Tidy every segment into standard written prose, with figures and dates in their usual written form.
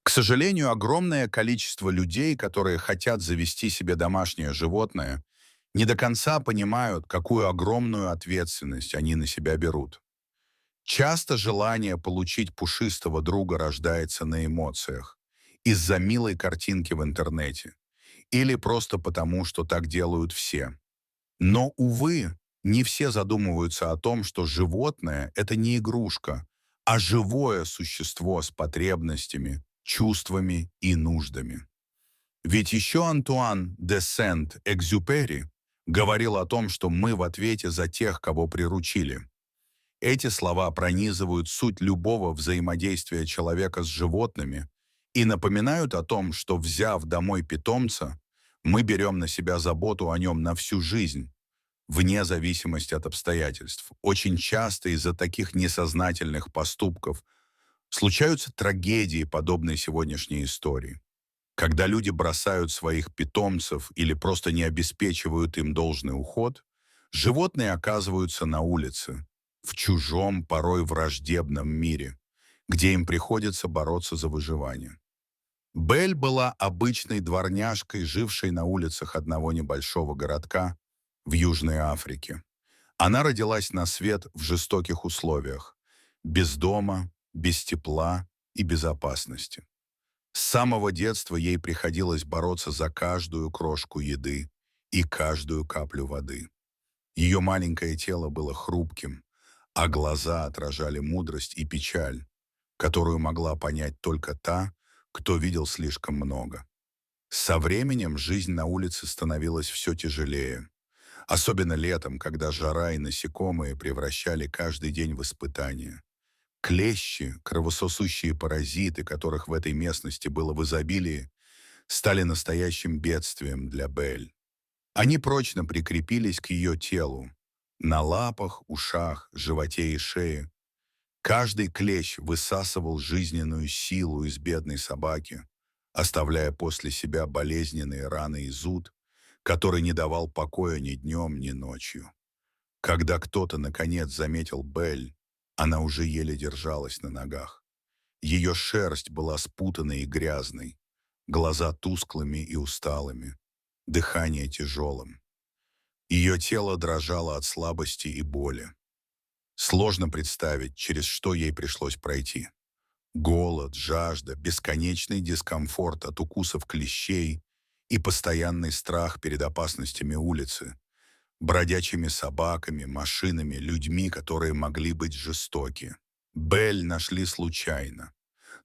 К сожалению, огромное количество людей, которые хотят завести себе домашнее животное, не до конца понимают, какую огромную ответственность они на себя берут. Часто желание получить пушистого друга рождается на эмоциях, из-за милой картинки в интернете, или просто потому, что так делают все. Но, увы, не все задумываются о том, что животное — это не игрушка, а живое существо с потребностями, чувствами и нуждами. Ведь еще Антуан де Сент-Экзюпери говорил о том, что мы в ответе за тех, кого приручили. Эти слова пронизывают суть любого взаимодействия человека с животными и напоминают о том, что, взяв домой питомца, мы берем на себя заботу о нем на всю жизнь, вне зависимости от обстоятельств. Очень часто из-за таких несознательных поступков случаются трагедии, подобные сегодняшней истории. Когда люди бросают своих питомцев или просто не обеспечивают им должный уход, животные оказываются на улице, в чужом, порой враждебном мире, где им приходится бороться за выживание. Белль была обычной дворняжкой, жившей на улицах одного небольшого городка в Южной Африке. Она родилась на свет в жестоких условиях, без дома, без тепла и безопасности. С самого детства ей приходилось бороться за каждую крошку еды и каждую каплю воды. Ее маленькое тело было хрупким, а глаза отражали мудрость и печаль, которую могла понять только та, кто видел слишком много. Со временем жизнь на улице становилась все тяжелее, особенно летом, когда жара и насекомые превращали каждый день в испытание. Клещи, кровососущие паразиты, которых в этой местности было в изобилии, стали настоящим бедствием для Белль. Они прочно прикрепились к ее телу, на лапах, ушах, животе и шее. Каждый клещ высасывал жизненную силу из бедной собаки, оставляя после себя болезненные раны и зуд, который не давал покоя ни днем, ни ночью. Когда кто-то, наконец, заметил Белль, она уже еле держалась на ногах. Ее шерсть была спутанной и грязной, глаза тусклыми и усталыми, дыхание тяжелым. Ее тело дрожало от слабости и боли. Сложно представить, через что ей пришлось пройти. Голод, жажда, бесконечный дискомфорт от укусов клещей и постоянный страх перед опасностями улицы, бродячими собаками, машинами, людьми, которые могли быть жестоки. Белль нашли случайно.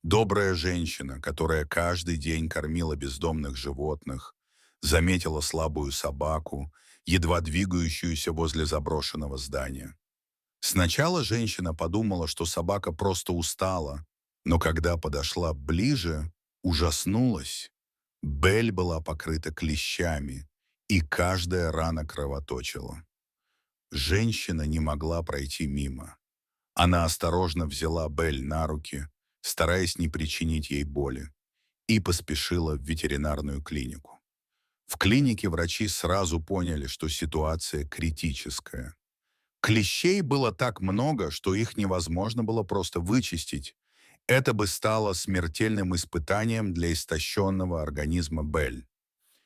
Добрая женщина, которая каждый день кормила бездомных животных, заметила слабую собаку, едва двигающуюся возле заброшенного здания. Сначала женщина подумала, что собака просто устала, но когда подошла ближе, ужаснулась. Белль была покрыта клещами, и каждая рана кровоточила. Женщина не могла пройти мимо. Она осторожно взяла Белль на руки, стараясь не причинить ей боли, и поспешила в ветеринарную клинику. В клинике врачи сразу поняли, что ситуация критическая. Клещей было так много, что их невозможно было просто вычистить. Это бы стало смертельным испытанием для истощенного организма Белль.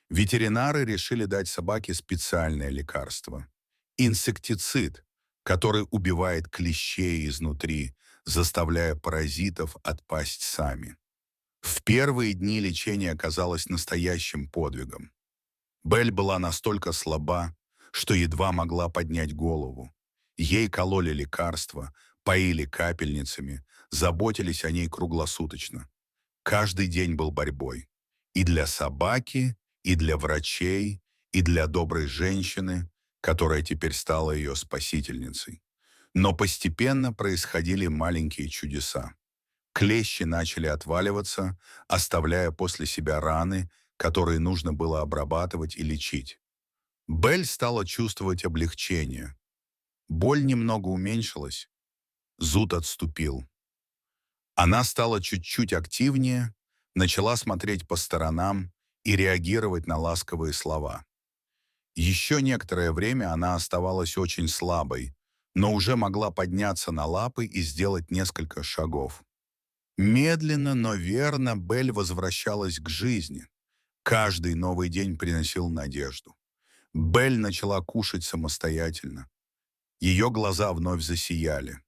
Ветеринары решили дать собаке специальное лекарство — инсектицид, который убивает клещей изнутри, заставляя паразитов отпасть сами. В первые дни лечение оказалось настоящим подвигом. Белль была настолько слаба, что едва могла поднять голову. Ей кололи лекарства, поили капельницами, заботились о ней круглосуточно. Каждый день был борьбой. И для собаки, и для врачей, и для доброй женщины, которая теперь стала ее спасительницей. Но постепенно происходили маленькие чудеса. Клещи начали отваливаться, оставляя после себя раны, которые нужно было обрабатывать и лечить. Белль стала чувствовать облегчение. Боль немного уменьшилась, зуд отступил. Она стала чуть-чуть активнее, начала смотреть по сторонам и реагировать на ласковые слова. Еще некоторое время она оставалась очень слабой, но уже могла подняться на лапы и сделать несколько шагов. Медленно, но верно Белль возвращалась к жизни. Каждый новый день приносил надежду. Белль начала кушать самостоятельно. Ее глаза вновь засияли.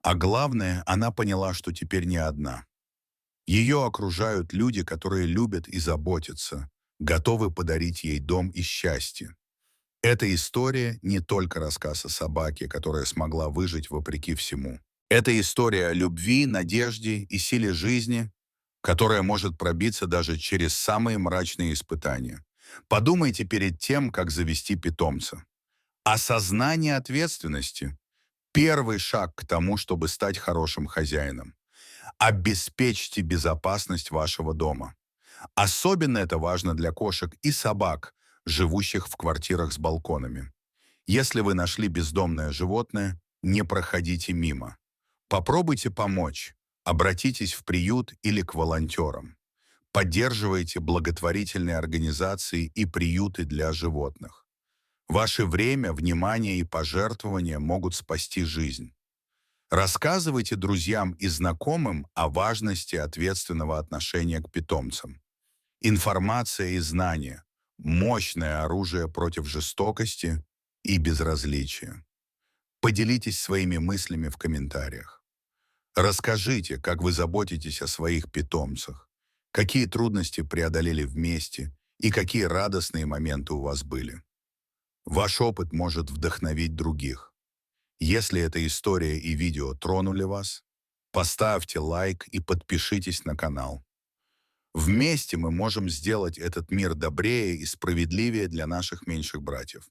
А главное, она поняла, что теперь не одна. Ее окружают люди, которые любят и заботятся, готовы подарить ей дом и счастье. Эта история не только рассказ о собаке, которая смогла выжить вопреки всему. Это история о любви, надежде и силе жизни, которая может пробиться даже через самые мрачные испытания. Подумайте перед тем, как завести питомца. Осознание ответственности– первый шаг к тому, чтобы стать хорошим хозяином. Обеспечьте безопасность вашего дома. Особенно это важно для кошек и собак, живущих в квартирах с балконами. Если вы нашли бездомное животное, не проходите мимо. Попробуйте помочь. Обратитесь в приют или к волонтерам. Поддерживайте благотворительные организации и приюты для животных. Ваше время, внимание и пожертвования могут спасти жизнь. Рассказывайте друзьям и знакомым о важности ответственного отношения к питомцам. Информация и знания– мощное оружие против жестокости и безразличия. Поделитесь своими мыслями в комментариях. Расскажите, как вы заботитесь о своих питомцах, какие трудности преодолели вместе и какие радостные моменты у вас были. Ваш опыт может вдохновить других. Если эта история и видео тронули вас, поставьте лайк и подпишитесь на канал. Вместе мы можем сделать этот мир добрее и справедливее для наших меньших братьев.